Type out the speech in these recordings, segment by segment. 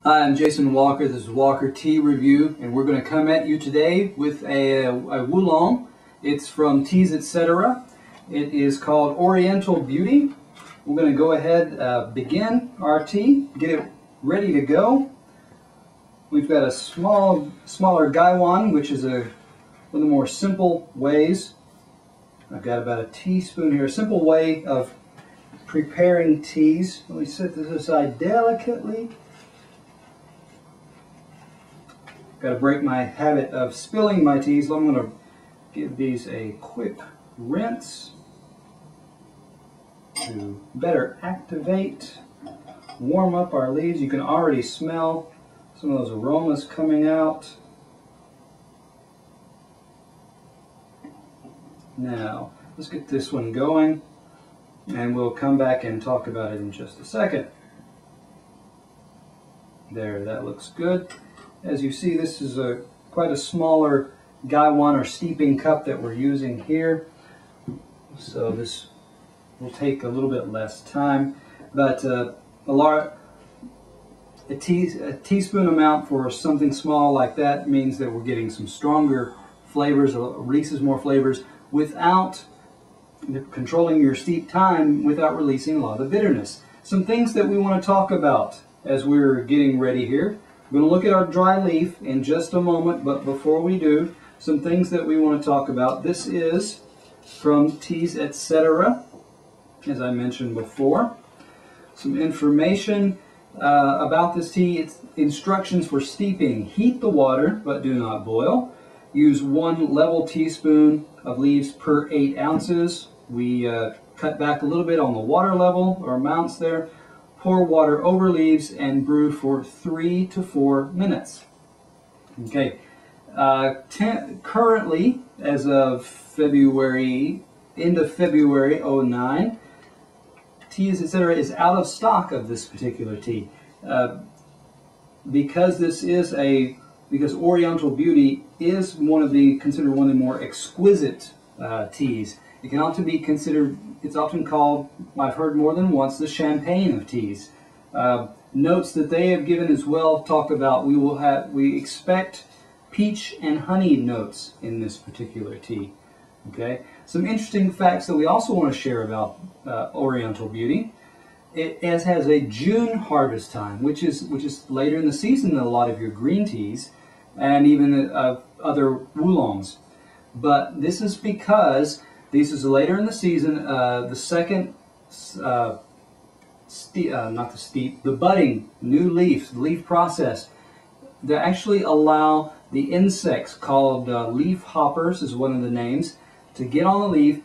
Hi, I'm Jason Walker. This is Walker Tea Review, and we're going to come at you today with a Oolong. It's from Teas Etc. It is called Oriental Beauty. We're going to go ahead, begin our tea, get it ready to go. We've got a smaller gaiwan, which is one of the more simple ways. I've got about a teaspoon here, a simple way of preparing teas. Let me set this aside delicately. Got to break my habit of spilling my teas. I'm going to give these a quick rinse to better activate, warm up our leaves. You can already smell some of those aromas coming out. Now, let's get this one going, and we'll come back and talk about it in just a second. There, that looks good. As you see, this is quite a smaller gaiwan or steeping cup that we're using here, so this will take a little bit less time. But a teaspoon amount for something small like that means that we're getting some stronger flavors, releases more flavors without controlling your steep time, without releasing a lot of bitterness. Some things that we want to talk about as we're getting ready here. We're going to look at our dry leaf in just a moment, but before we do, some things that we want to talk about. This is from Teas Etc., as I mentioned before. Some information about this tea. It's instructions for steeping. Heat the water, but do not boil. Use 1 level teaspoon of leaves per 8 ounces. We cut back a little bit on the water level, or amounts there. Pour water over leaves and brew for 3 to 4 minutes. Okay. Currently, as of end of February 09, Teas Etc. is out of stock of this particular tea. Because Oriental Beauty is considered one of the more exquisite teas. It can also be considered, it's often called, I've heard more than once, the champagne of teas. Notes that they have given as well talk about we expect peach and honey notes in this particular tea. Okay. Some interesting facts that we also want to share about Oriental Beauty. It has a June harvest time, which is later in the season than a lot of your green teas and even other oolongs. But this is because this is later in the season. The second, the budding new leaf, the leaf process, they actually allow the insects called leaf hoppers, is one of the names, to get on the leaf,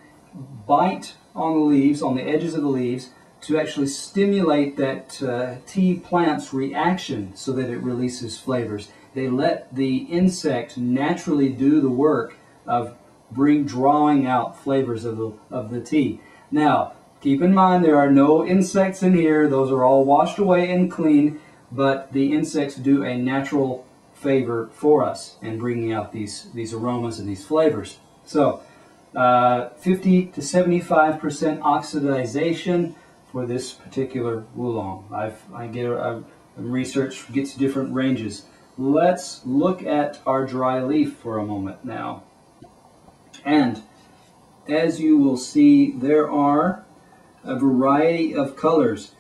bite on the leaves, on the edges of the leaves, to actually stimulate that tea plant's reaction so that it releases flavors. They let the insect naturally do the work of drawing out flavors of the tea. Now, keep in mind there are no insects in here. Those are all washed away and cleaned, but the insects do a natural favor for us in bringing out these aromas and these flavors. So, 50 to 75% oxidization for this particular oolong. Research gets different ranges. Let's look at our dry leaf for a moment now. And as you will see, there are a variety of colors.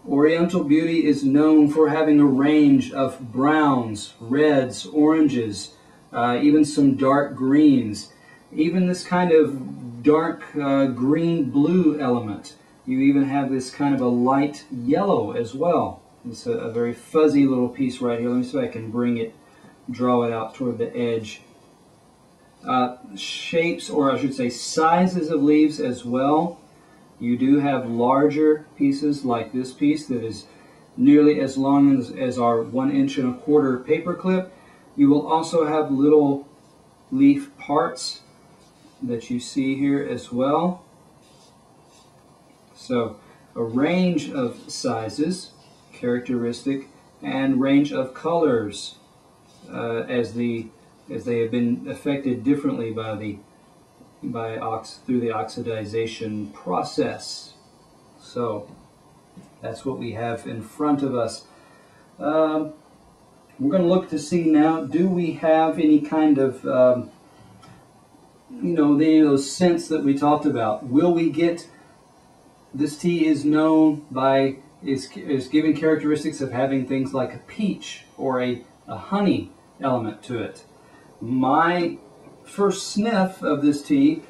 Oriental Beauty is known for having a range of browns, reds, oranges, even some dark greens, even this kind of dark green-blue element. You even have this kind of a light yellow as well. It's a very fuzzy little piece right here. Let me see if I can draw it out toward the edge. Shapes, or I should say sizes of leaves as well. You do have larger pieces like this piece that is nearly as long as our 1 1/4 inch paper clip. You will also have little leaf parts that you see here as well. So a range of sizes, characteristic, and range of colors as they have been affected differently through the oxidization process. So that's what we have in front of us. We're going to look to see now, do we have any kind of, any of those scents that we talked about? Will we get, this tea is known by, is given characteristics of having things like a peach or a honey element to it. My first sniff of this tea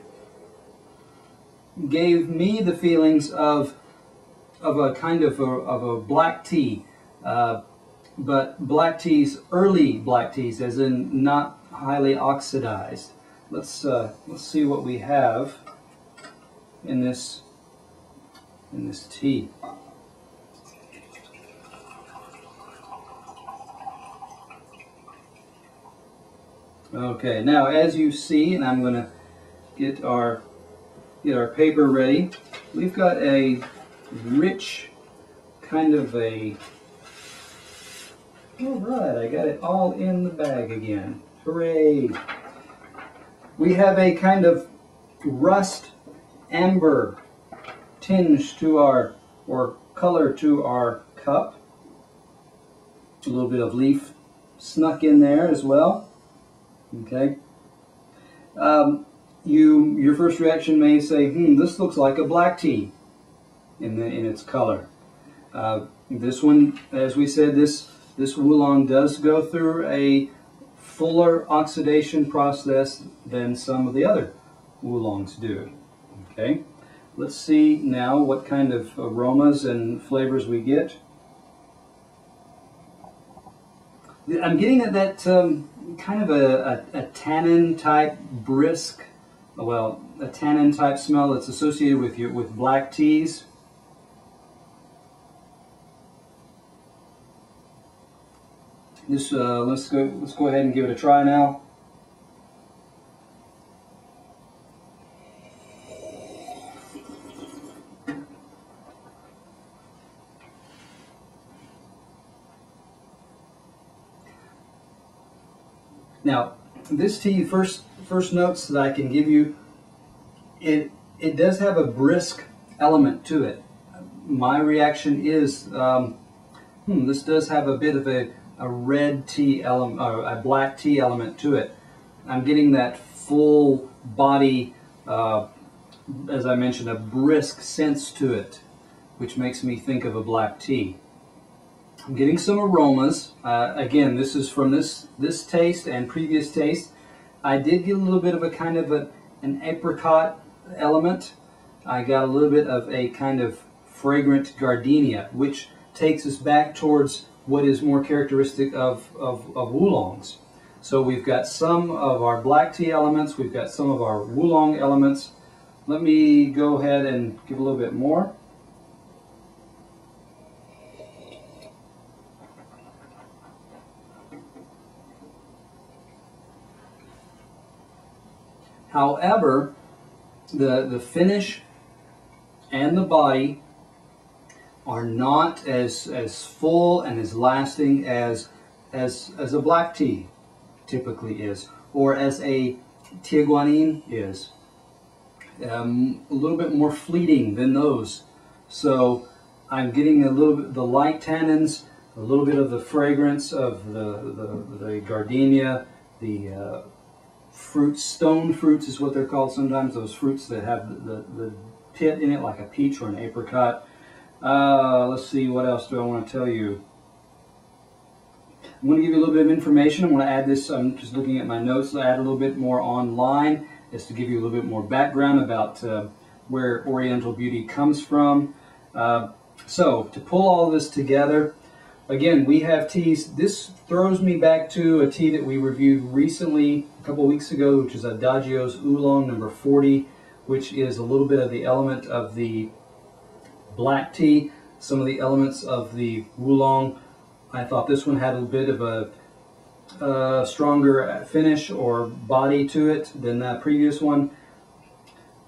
gave me the feelings of a kind of a black tea, but black teas, early black teas, as in not highly oxidized. Let's see what we have in this tea. Okay, now as you see, and I'm going to get our paper ready. We've got a rich kind of a, all right, I got it all in the bag again. Hooray! We have a kind of rust amber tinge to our, or color to our cup. A little bit of leaf snuck in there as well. Okay. Your first reaction may say, this looks like a black tea in its color. This one, as we said, this oolong does go through a fuller oxidation process than some of the other oolongs do. Okay. Let's see now what kind of aromas and flavors we get. I'm getting that kind of a tannin type brisk, well, a tannin type smell that's associated with black teas. Let's go ahead and give it a try now. Now, this tea, first notes that I can give you, it does have a brisk element to it. My reaction is, this does have a bit of a red tea element, or a black tea element to it. I'm getting that full body, as I mentioned, a brisk sense to it, which makes me think of a black tea. I'm getting some aromas. Again, this is from this taste and previous taste. I did get a little bit of a kind of an apricot element. I got a little bit of a kind of fragrant gardenia, which takes us back towards what is more characteristic of oolongs. So we've got some of our black tea elements, we've got some of our oolong elements. Let me go ahead and give a little bit more. However, the finish and the body are not as full and as lasting as a black tea typically is, or as a tea guanyin is. A little bit more fleeting than those. So I'm getting a little bit the light tannins, a little bit of the fragrance of the gardenia, the fruits, stone fruits is what they're called sometimes, those fruits that have the pit in it, like a peach or an apricot. Let's see, what else do I want to tell you? I'm going to give you a little bit of information. I'm going to add this, I'm just looking at my notes, I'll add a little bit more online, just to give you a little bit more background about where Oriental Beauty comes from. So, to pull all this together, again, we have teas. This throws me back to a tea that we reviewed recently, a couple weeks ago, which is Adagio's Oolong number 40, which is a little bit of the element of the black tea, some of the elements of the oolong. I thought this one had a bit of a stronger finish or body to it than that previous one.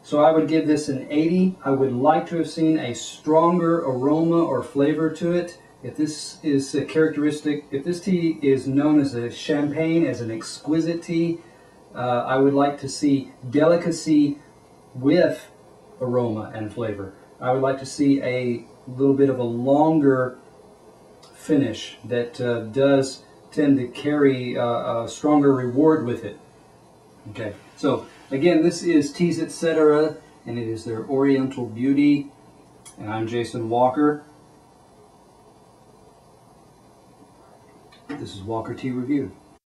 So I would give this an 80. I would like to have seen a stronger aroma or flavor to it. If this is a characteristic, if this tea is known as a champagne, as an exquisite tea, I would like to see delicacy with aroma and flavor. I would like to see a little bit of a longer finish that does tend to carry a stronger reward with it. Okay, so again, this is Teas Etc., and it is their Oriental Beauty, and I'm Jason Walker. This is Walker Tea Review.